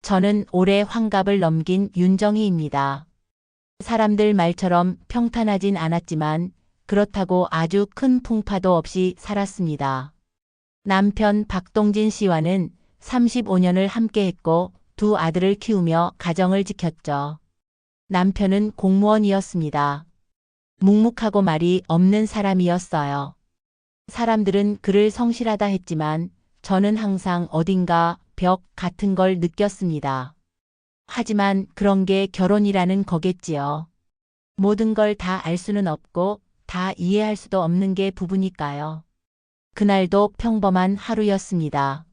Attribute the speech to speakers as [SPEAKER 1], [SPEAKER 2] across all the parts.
[SPEAKER 1] 저는 올해 환갑을 넘긴 윤정희입니다. 사람들 말처럼 평탄하진 않았지만 그렇다고 아주 큰 풍파도 없이 살았습니다. 남편 박동진 씨와는 35년을 함께했고 두 아들을 키우며 가정을 지켰죠. 남편은 공무원이었습니다. 묵묵하고 말이 없는 사람이었어요. 사람들은 그를 성실하다 했지만 저는 항상 어딘가 벽 같은 걸 느꼈습니다. 하지만 그런 게 결혼이라는 거겠지요. 모든 걸 다 알 수는 없고 다 이해할 수도 없는 게 부부니까요. 그날도 평범한 하루였습니다.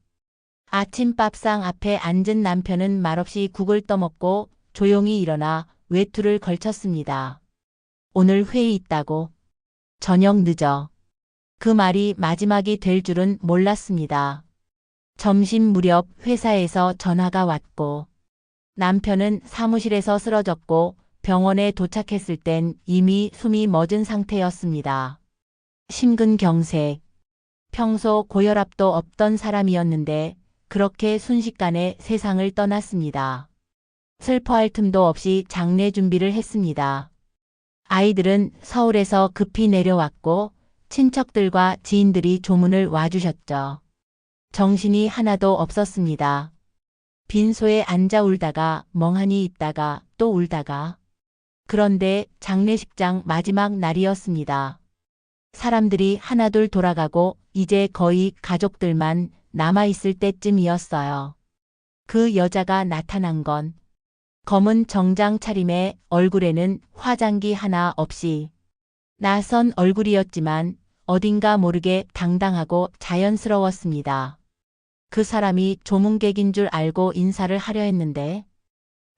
[SPEAKER 1] 아침 밥상 앞에 앉은 남편은 말없이 국을 떠먹고 조용히 일어나 외투를 걸쳤습니다. 오늘 회의 있다고. 저녁 늦어. 그 말이 마지막이 될 줄은 몰랐습니다. 점심 무렵 회사에서 전화가 왔고 남편은 사무실에서 쓰러졌고 병원에 도착했을 땐 이미 숨이 멎은 상태였습니다. 심근경색. 평소 고혈압도 없던 사람이었는데 그렇게 순식간에 세상을 떠났습니다. 슬퍼할 틈도 없이 장례 준비를 했습니다. 아이들은 서울에서 급히 내려왔고 친척들과 지인들이 조문을 와주셨죠. 정신이 하나도 없었습니다. 빈소에 앉아 울다가 멍하니 있다가 또 울다가. 그런데 장례식장 마지막 날이었습니다. 사람들이 하나둘 돌아가고 이제 거의 가족들만 남아있을 때쯤이었어요. 그 여자가 나타난 건 검은 정장 차림에 얼굴에는 화장기 하나 없이 낯선 얼굴이었지만 어딘가 모르게 당당하고 자연스러웠습니다. 그 사람이 조문객인 줄 알고 인사를 하려 했는데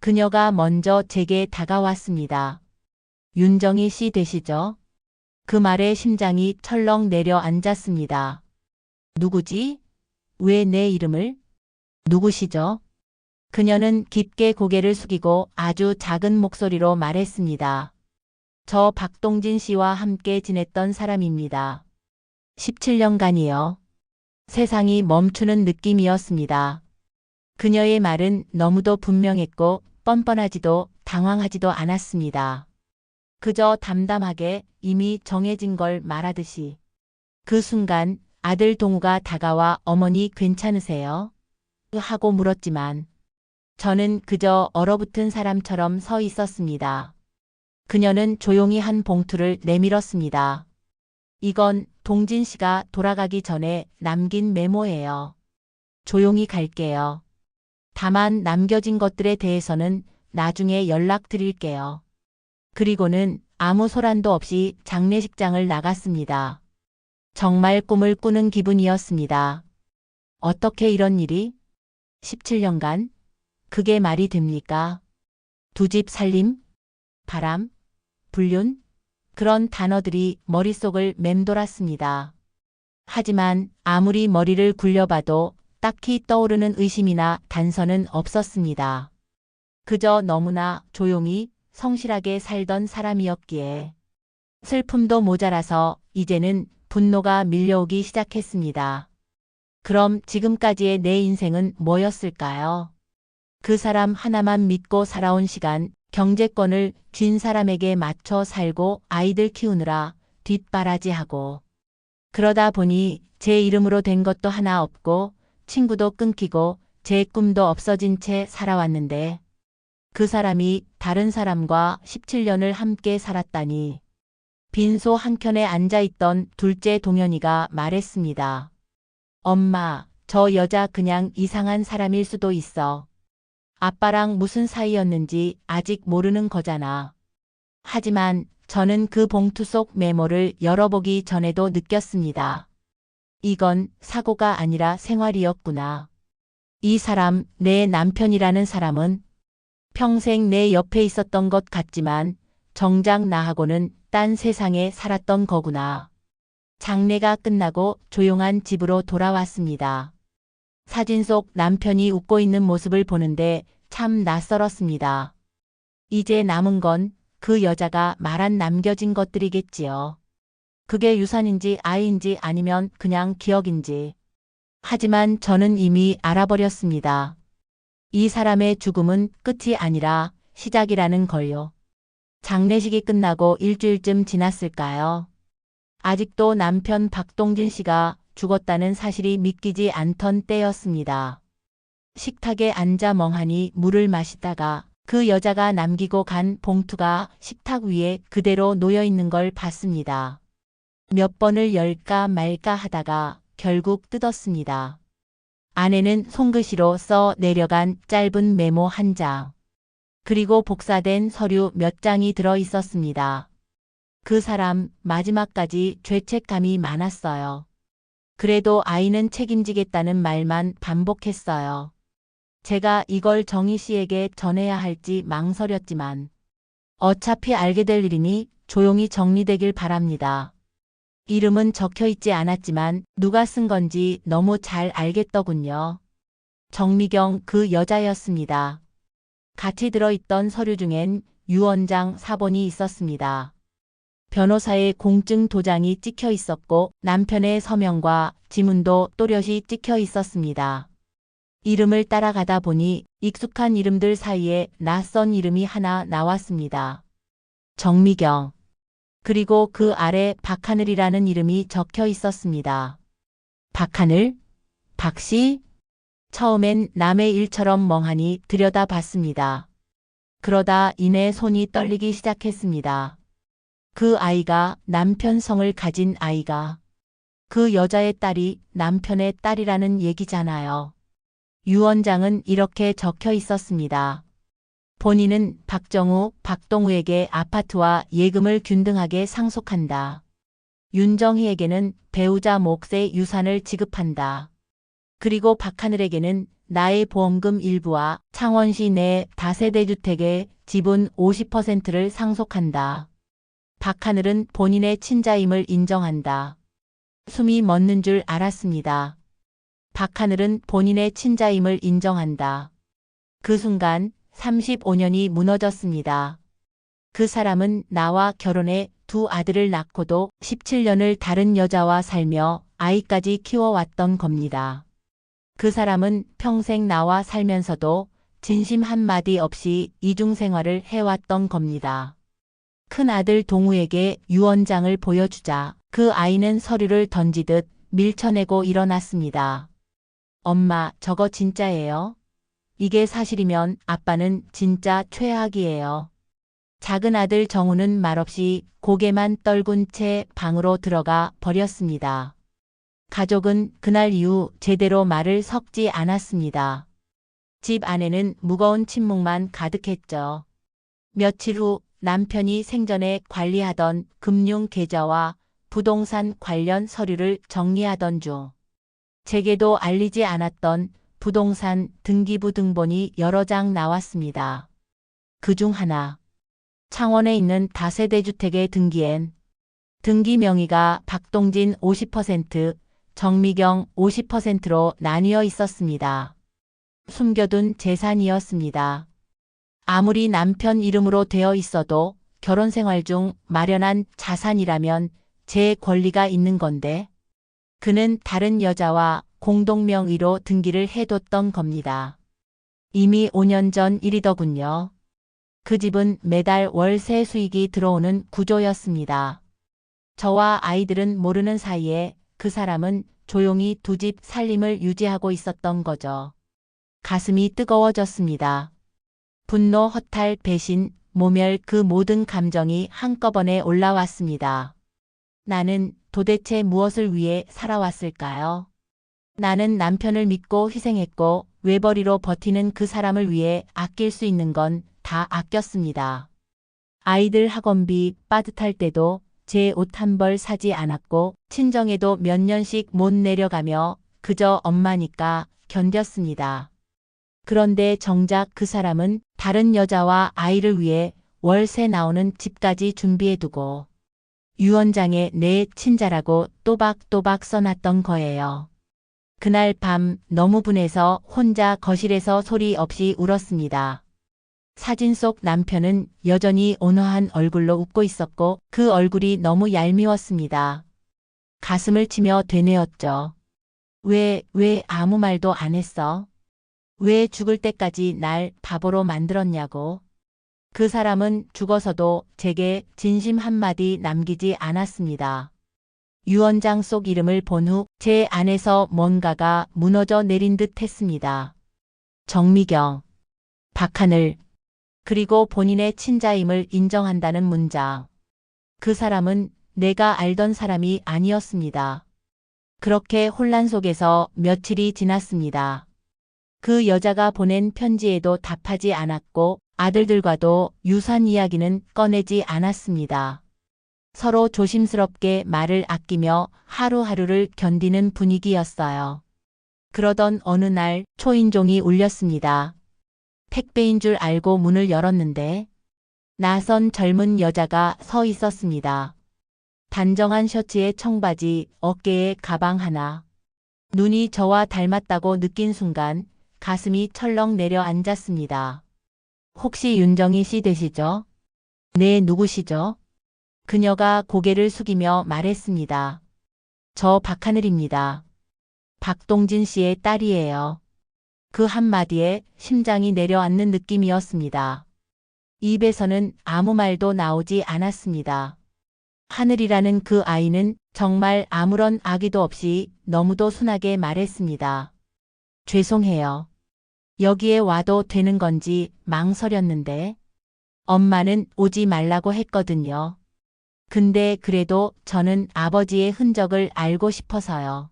[SPEAKER 1] 그녀가 먼저 제게 다가왔습니다. 윤정희 씨 되시죠? 그 말에 심장이 철렁 내려앉았습니다. 누구지? 왜 내 이름을? 누구시죠? 그녀는 깊게 고개를 숙이고 아주 작은 목소리로 말했습니다. 저 박동진 씨와 함께 지냈던 사람입니다. 17년간이요. 세상이 멈추는 느낌이었습니다. 그녀의 말은 너무도 분명했고 뻔뻔하지도 당황하지도 않았습니다. 그저 담담하게 이미 정해진 걸 말하듯이. 그 순간 아들 동우가 다가와 어머니 괜찮으세요? 하고 물었지만 저는 그저 얼어붙은 사람처럼 서 있었습니다. 그녀는 조용히 한 봉투를 내밀었습니다. 이건 동진 씨가 돌아가기 전에 남긴 메모예요. 조용히 갈게요. 다만 남겨진 것들에 대해서는 나중에 연락드릴게요. 그리고는 아무 소란도 없이 장례식장을 나갔습니다. 정말 꿈을 꾸는 기분이었습니다. 어떻게 이런 일이? 17년간? 그게 말이 됩니까? 두 집 살림? 바람? 불륜? 그런 단어들이 머릿속을 맴돌았습니다. 하지만 아무리 머리를 굴려봐도 딱히 떠오르는 의심이나 단서는 없었습니다. 그저 너무나 조용히 성실하게 살던 사람이었기에 슬픔도 모자라서 이제는 분노가 밀려오기 시작했습니다. 그럼 지금까지의 내 인생은 뭐였을까요? 그 사람 하나만 믿고 살아온 시간, 경제권을 쥔 사람에게 맞춰 살고 아이들 키우느라 뒷바라지하고 그러다 보니 제 이름으로 된 것도 하나 없고 친구도 끊기고 제 꿈도 없어진 채 살아왔는데 그 사람이 다른 사람과 17년을 함께 살았다니. 빈소 한켠에 앉아있던 둘째 동현이가 말했습니다. 엄마, 저 여자 그냥 이상한 사람일 수도 있어. 아빠랑 무슨 사이였는지 아직 모르는 거잖아. 하지만 저는 그 봉투 속 메모를 열어보기 전에도 느꼈습니다. 이건 사고가 아니라 생활이었구나. 이 사람, 내 남편이라는 사람은 평생 내 옆에 있었던 것 같지만 정작 나하고는 딴 세상에 살았던 거구나. 장례가 끝나고 조용한 집으로 돌아왔습니다. 사진 속 남편이 웃고 있는 모습을 보는데 참 낯설었습니다. 이제 남은 건 그 여자가 말한 남겨진 것들이겠지요. 그게 유산인지 아이인지 아니면 그냥 기억인지. 하지만 저는 이미 알아버렸습니다. 이 사람의 죽음은 끝이 아니라 시작이라는 걸요. 장례식이 끝나고 일주일쯤 지났을까요? 아직도 남편 박동진 씨가 죽었다는 사실이 믿기지 않던 때였습니다. 식탁에 앉아 멍하니 물을 마시다가 그 여자가 남기고 간 봉투가 식탁 위에 그대로 놓여 있는 걸 봤습니다. 몇 번을 열까 말까 하다가 결국 뜯었습니다. 안에는 손글씨로 써 내려간 짧은 메모 한 장, 그리고 복사된 서류 몇 장이 들어 있었습니다. 그 사람 마지막까지 죄책감이 많았어요. 그래도 아이는 책임지겠다는 말만 반복했어요. 제가 이걸 정희 씨에게 전해야 할지 망설였지만 어차피 알게 될 일이니 조용히 정리되길 바랍니다. 이름은 적혀 있지 않았지만 누가 쓴 건지 너무 잘 알겠더군요. 정미경 그 여자였습니다. 같이 들어있던 서류 중엔 유언장 사본이 있었습니다. 변호사의 공증 도장이 찍혀 있었고 남편의 서명과 지문도 또렷이 찍혀 있었습니다. 이름을 따라가다 보니 익숙한 이름들 사이에 낯선 이름이 하나 나왔습니다. 정미경. 그리고 그 아래 박하늘이라는 이름이 적혀 있었습니다. 박하늘? 박씨? 처음엔 남의 일처럼 멍하니 들여다봤습니다. 그러다 이내 손이 떨리기 시작했습니다. 그 아이가 남편 성을 가진 아이가 그 여자의 딸이 남편의 딸이라는 얘기잖아요. 유언장은 이렇게 적혀 있었습니다. 본인은 박정우, 박동우에게 아파트와 예금을 균등하게 상속한다. 윤정희에게는 배우자 몫의 유산을 지급한다. 그리고 박하늘에게는 나의 보험금 일부와 창원시 내 다세대주택의 지분 50%를 상속한다. 박하늘은 본인의 친자임을 인정한다. 숨이 멎는 줄 알았습니다. 박하늘은 본인의 친자임을 인정한다. 그 순간 35년이 무너졌습니다. 그 사람은 나와 결혼해 두 아들을 낳고도 17년을 다른 여자와 살며 아이까지 키워왔던 겁니다. 그 사람은 평생 나와 살면서도 진심 한마디 없이 이중생활을 해왔던 겁니다. 큰아들 동우에게 유언장을 보여주자 그 아이는 서류를 던지듯 밀쳐내고 일어났습니다. 엄마, 저거 진짜예요? 이게 사실이면 아빠는 진짜 최악이에요. 작은 아들 정우는 말없이 고개만 떨군 채 방으로 들어가 버렸습니다. 가족은 그날 이후 제대로 말을 섞지 않았습니다. 집 안에는 무거운 침묵만 가득했죠. 며칠 후 남편이 생전에 관리하던 금융 계좌와 부동산 관련 서류를 정리하던 중 제게도 알리지 않았던 부동산 등기부 등본이 여러 장 나왔습니다. 그중 하나, 창원에 있는 다세대 주택의 등기엔 등기 명의가 박동진 50%, 정미경 50%로 나뉘어 있었습니다. 숨겨둔 재산이었습니다. 아무리 남편 이름으로 되어 있어도 결혼 생활 중 마련한 자산이라면 제 권리가 있는 건데 그는 다른 여자와 공동명의로 등기를 해뒀던 겁니다. 이미 5년 전 일이더군요. 그 집은 매달 월세 수익이 들어오는 구조였습니다. 저와 아이들은 모르는 사이에 그 사람은 조용히 두 집 살림을 유지하고 있었던 거죠. 가슴이 뜨거워졌습니다. 분노, 허탈, 배신, 모멸 그 모든 감정이 한꺼번에 올라왔습니다. 나는 도대체 무엇을 위해 살아왔을까요? 나는 남편을 믿고 희생했고 외벌이로 버티는 그 사람을 위해 아낄 수 있는 건 다 아꼈습니다. 아이들 학원비 빠듯할 때도 제 옷 한 벌 사지 않았고 친정에도 몇 년씩 못 내려가며 그저 엄마니까 견뎠습니다. 그런데 정작 그 사람은 다른 여자와 아이를 위해 월세 나오는 집까지 준비해두고 유언장에 내 친자라고 또박또박 써놨던 거예요. 그날 밤 너무 분해서 혼자 거실에서 소리 없이 울었습니다. 사진 속 남편은 여전히 온화한 얼굴로 웃고 있었고 그 얼굴이 너무 얄미웠습니다. 가슴을 치며 되뇌었죠. 왜 아무 말도 안 했어? 왜 죽을 때까지 날 바보로 만들었냐고. 그 사람은 죽어서도 제게 진심 한마디 남기지 않았습니다. 유언장 속 이름을 본 후 제 안에서 뭔가가 무너져 내린 듯 했습니다. 정미경, 박하늘, 그리고 본인의 친자임을 인정한다는 문장. 그 사람은 내가 알던 사람이 아니었습니다. 그렇게 혼란 속에서 며칠이 지났습니다. 그 여자가 보낸 편지에도 답하지 않았고 아들들과도 유산 이야기는 꺼내지 않았습니다. 서로 조심스럽게 말을 아끼며 하루하루를 견디는 분위기였어요. 그러던 어느 날 초인종이 울렸습니다. 택배인 줄 알고 문을 열었는데 낯선 젊은 여자가 서 있었습니다. 단정한 셔츠에 청바지, 어깨에 가방 하나. 눈이 저와 닮았다고 느낀 순간 가슴이 철렁 내려앉았습니다. 혹시 윤정희 씨 되시죠? 네, 누구시죠? 그녀가 고개를 숙이며 말했습니다. 저 박하늘입니다. 박동진 씨의 딸이에요. 그 한마디에 심장이 내려앉는 느낌이었습니다. 입에서는 아무 말도 나오지 않았습니다. 하늘이라는 그 아이는 정말 아무런 악의도 없이 너무도 순하게 말했습니다. 죄송해요. 여기에 와도 되는 건지 망설였는데 엄마는 오지 말라고 했거든요. 근데 그래도 저는 아버지의 흔적을 알고 싶어서요.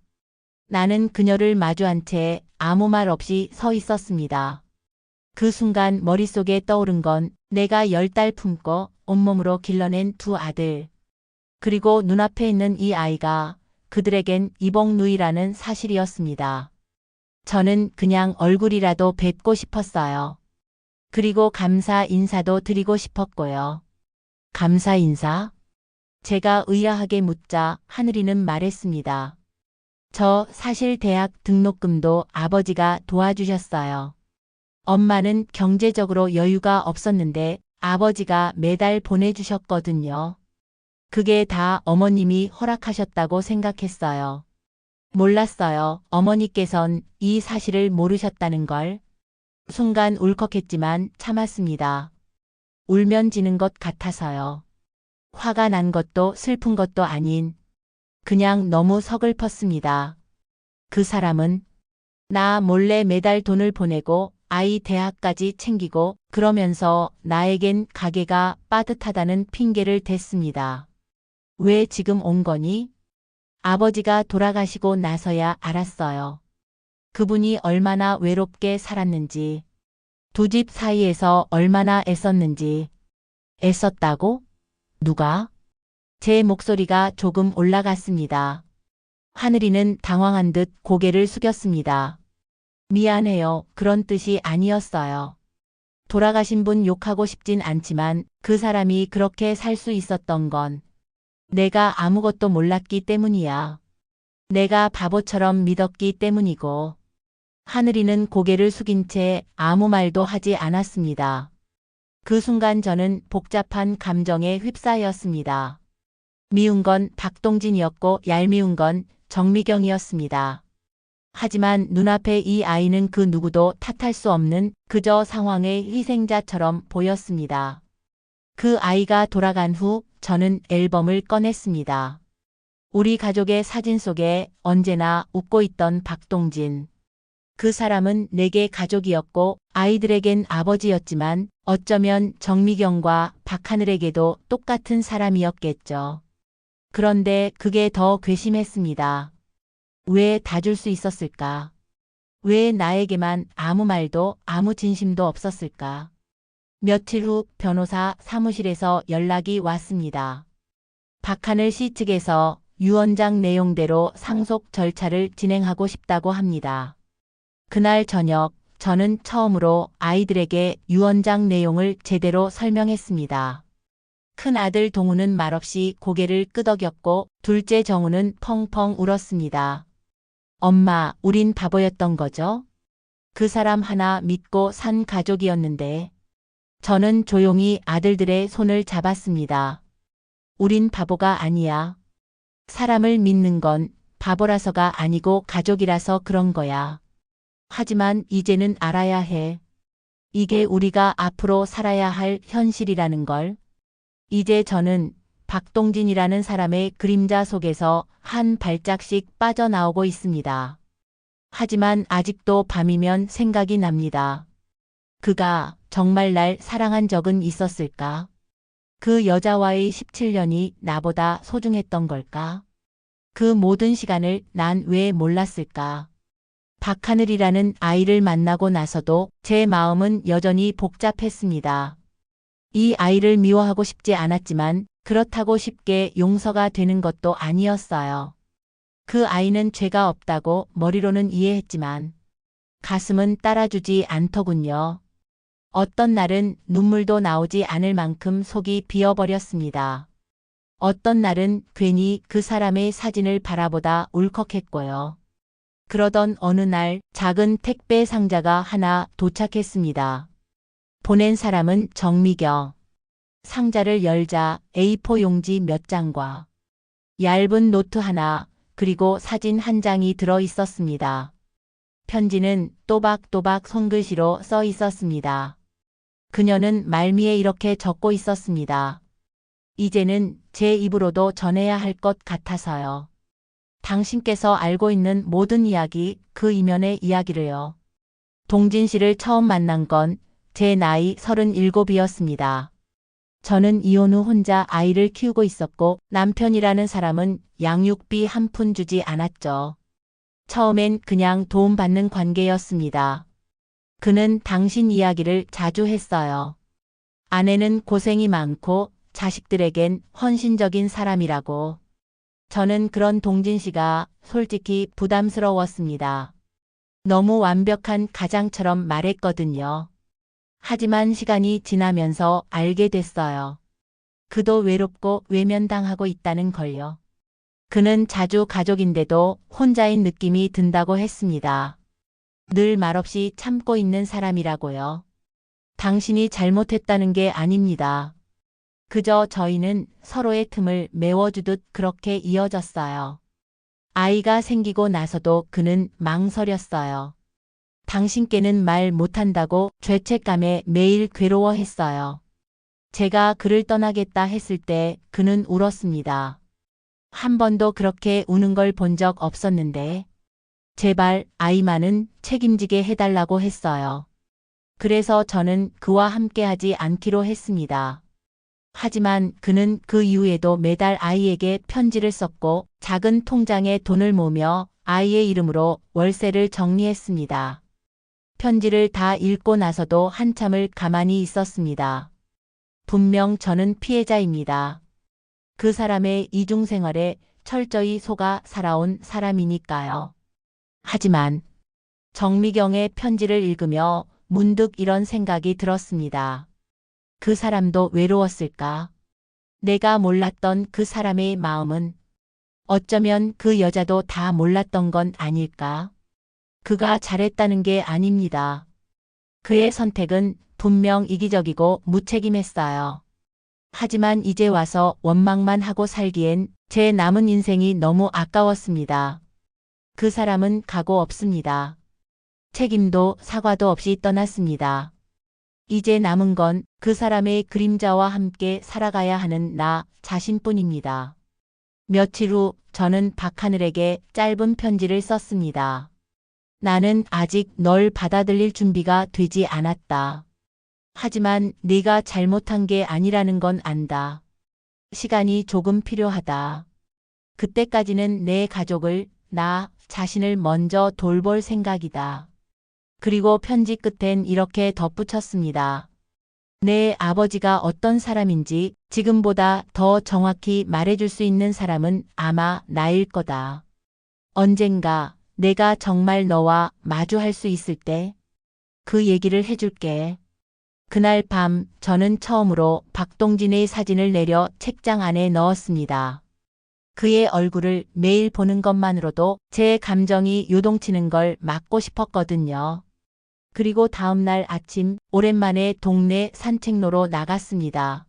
[SPEAKER 1] 나는 그녀를 마주한 채 아무 말 없이 서 있었습니다. 그 순간 머릿속에 떠오른 건 내가 10달 품고 온몸으로 길러낸 두 아들. 그리고 눈앞에 있는 이 아이가 그들에겐 이복누이라는 사실이었습니다. 저는 그냥 얼굴이라도 뵙고 싶었어요. 그리고 감사 인사도 드리고 싶었고요. 감사 인사? 제가 의아하게 묻자 하늘이는 말했습니다. 저 사실 대학 등록금도 아버지가 도와주셨어요. 엄마는 경제적으로 여유가 없었는데 아버지가 매달 보내주셨거든요. 그게 다 어머님이 허락하셨다고 생각했어요. 몰랐어요. 어머니께선 이 사실을 모르셨다는 걸. 순간 울컥했지만 참았습니다. 울면 지는 것 같아서요. 화가 난 것도 슬픈 것도 아닌 그냥 너무 서글펐습니다. 그 사람은 나 몰래 매달 돈을 보내고 아이 대학까지 챙기고 그러면서 나에겐 가게가 빠듯하다는 핑계를 댔습니다. 왜 지금 온 거니? 아버지가 돌아가시고 나서야 알았어요. 그분이 얼마나 외롭게 살았는지, 두 집 사이에서 얼마나 애썼는지. 애썼다고? 누가? 제 목소리가 조금 올라갔습니다. 하늘이는 당황한 듯 고개를 숙였습니다. 미안해요. 그런 뜻이 아니었어요. 돌아가신 분 욕하고 싶진 않지만 그 사람이 그렇게 살 수 있었던 건 내가 아무것도 몰랐기 때문이야. 내가 바보처럼 믿었기 때문이고. 하늘이는 고개를 숙인 채 아무 말도 하지 않았습니다. 그 순간 저는 복잡한 감정에 휩싸였습니다. 미운 건 박동진이었고 얄미운 건 정미경이었습니다. 하지만 눈앞에 이 아이는 그 누구도 탓할 수 없는 그저 상황의 희생자처럼 보였습니다. 그 아이가 돌아간 후 저는 앨범을 꺼냈습니다. 우리 가족의 사진 속에 언제나 웃고 있던 박동진. 그 사람은 내게 가족이었고 아이들에겐 아버지였지만 어쩌면 정미경과 박하늘에게도 똑같은 사람이었겠죠. 그런데 그게 더 괘씸했습니다. 왜 다 줄 수 있었을까? 왜 나에게만 아무 말도 아무 진심도 없었을까? 며칠 후 변호사 사무실에서 연락이 왔습니다. 박하늘 씨 측에서 유언장 내용대로 상속 절차를 진행하고 싶다고 합니다. 그날 저녁 저는 처음으로 아이들에게 유언장 내용을 제대로 설명했습니다. 큰 아들 동우는 말없이 고개를 끄덕였고 둘째 정우는 펑펑 울었습니다. 엄마, 우린 바보였던 거죠? 그 사람 하나 믿고 산 가족이었는데. 저는 조용히 아들들의 손을 잡았습니다. 우린 바보가 아니야. 사람을 믿는 건 바보라서가 아니고 가족이라서 그런 거야. 하지만 이제는 알아야 해. 이게 우리가 앞으로 살아야 할 현실이라는 걸. 이제 저는 박동진이라는 사람의 그림자 속에서 한 발짝씩 빠져나오고 있습니다. 하지만 아직도 밤이면 생각이 납니다. 그가 정말 날 사랑한 적은 있었을까? 그 여자와의 17년이 나보다 소중했던 걸까? 그 모든 시간을 난 왜 몰랐을까? 박하늘이라는 아이를 만나고 나서도 제 마음은 여전히 복잡했습니다. 이 아이를 미워하고 싶지 않았지만 그렇다고 쉽게 용서가 되는 것도 아니었어요. 그 아이는 죄가 없다고 머리로는 이해했지만 가슴은 따라주지 않더군요. 어떤 날은 눈물도 나오지 않을 만큼 속이 비어버렸습니다. 어떤 날은 괜히 그 사람의 사진을 바라보다 울컥했고요. 그러던 어느 날 작은 택배 상자가 하나 도착했습니다. 보낸 사람은 정미경. 상자를 열자 A4 용지 몇 장과 얇은 노트 하나, 그리고 사진 한 장이 들어 있었습니다. 편지는 또박또박 손글씨로 써 있었습니다. 그녀는 말미에 이렇게 적고 있었습니다. 이제는 제 입으로도 전해야 할 것 같아서요. 당신께서 알고 있는 모든 이야기, 그 이면의 이야기를요. 동진 씨를 처음 만난 건 제 나이 37이었습니다. 저는 이혼 후 혼자 아이를 키우고 있었고 남편이라는 사람은 양육비 한 푼 주지 않았죠. 처음엔 그냥 도움받는 관계였습니다. 그는 당신 이야기를 자주 했어요. 아내는 고생이 많고 자식들에겐 헌신적인 사람이라고. 저는 그런 동진 씨가 솔직히 부담스러웠습니다. 너무 완벽한 가장처럼 말했거든요. 하지만 시간이 지나면서 알게 됐어요. 그도 외롭고 외면당하고 있다는 걸요. 그는 자주 가족인데도 혼자인 느낌이 든다고 했습니다. 늘 말없이 참고 있는 사람이라고요. 당신이 잘못했다는 게 아닙니다. 그저 저희는 서로의 틈을 메워주듯 그렇게 이어졌어요. 아이가 생기고 나서도 그는 망설였어요. 당신께는 말 못한다고 죄책감에 매일 괴로워했어요. 제가 그를 떠나겠다 했을 때 그는 울었습니다. 한 번도 그렇게 우는 걸 본 적 없었는데 제발 아이만은 책임지게 해달라고 했어요. 그래서 저는 그와 함께하지 않기로 했습니다. 하지만 그는 그 이후에도 매달 아이에게 편지를 썼고 작은 통장에 돈을 모으며 아이의 이름으로 월세를 정리했습니다. 편지를 다 읽고 나서도 한참을 가만히 있었습니다. 분명 저는 피해자입니다. 그 사람의 이중생활에 철저히 속아 살아온 사람이니까요. 하지만 정미경의 편지를 읽으며 문득 이런 생각이 들었습니다. 그 사람도 외로웠을까? 내가 몰랐던 그 사람의 마음은 어쩌면 그 여자도 다 몰랐던 건 아닐까? 그가 잘했다는 게 아닙니다. 그의 선택은 분명 이기적이고 무책임했어요. 하지만 이제 와서 원망만 하고 살기엔 제 남은 인생이 너무 아까웠습니다. 그 사람은 각오 없습니다. 책임도 사과도 없이 떠났습니다. 이제 남은 건 그 사람의 그림자와 함께 살아가야 하는 나 자신뿐입니다. 며칠 후 저는 박하늘에게 짧은 편지를 썼습니다. 나는 아직 널 받아들일 준비가 되지 않았다. 하지만 네가 잘못한 게 아니라는 건 안다. 시간이 조금 필요하다. 그때까지는 내 가족을, 나 자신을 먼저 돌볼 생각이다. 그리고 편지 끝엔 이렇게 덧붙였습니다. 내 아버지가 어떤 사람인지 지금보다 더 정확히 말해줄 수 있는 사람은 아마 나일 거다. 언젠가 내가 정말 너와 마주할 수 있을 때 그 얘기를 해줄게. 그날 밤 저는 처음으로 박동진의 사진을 내려 책장 안에 넣었습니다. 그의 얼굴을 매일 보는 것만으로도 제 감정이 요동치는 걸 막고 싶었거든요. 그리고 다음 날 아침 오랜만에 동네 산책로로 나갔습니다.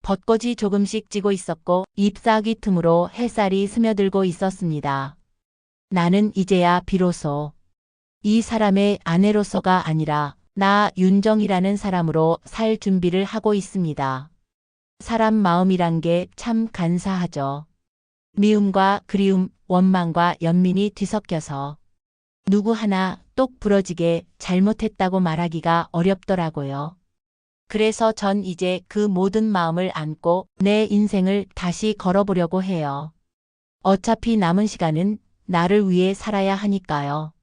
[SPEAKER 1] 벚꽃이 조금씩 지고 있었고 잎사귀 틈으로 햇살이 스며들고 있었습니다. 나는 이제야 비로소 이 사람의 아내로서가 아니라 나 윤정이라는 사람으로 살 준비를 하고 있습니다. 사람 마음이란 게 참 간사하죠. 미움과 그리움, 원망과 연민이 뒤섞여서 누구 하나 똑 부러지게 잘못했다고 말하기가 어렵더라고요. 그래서 전 이제 그 모든 마음을 안고 내 인생을 다시 걸어보려고 해요. 어차피 남은 시간은 나를 위해 살아야 하니까요.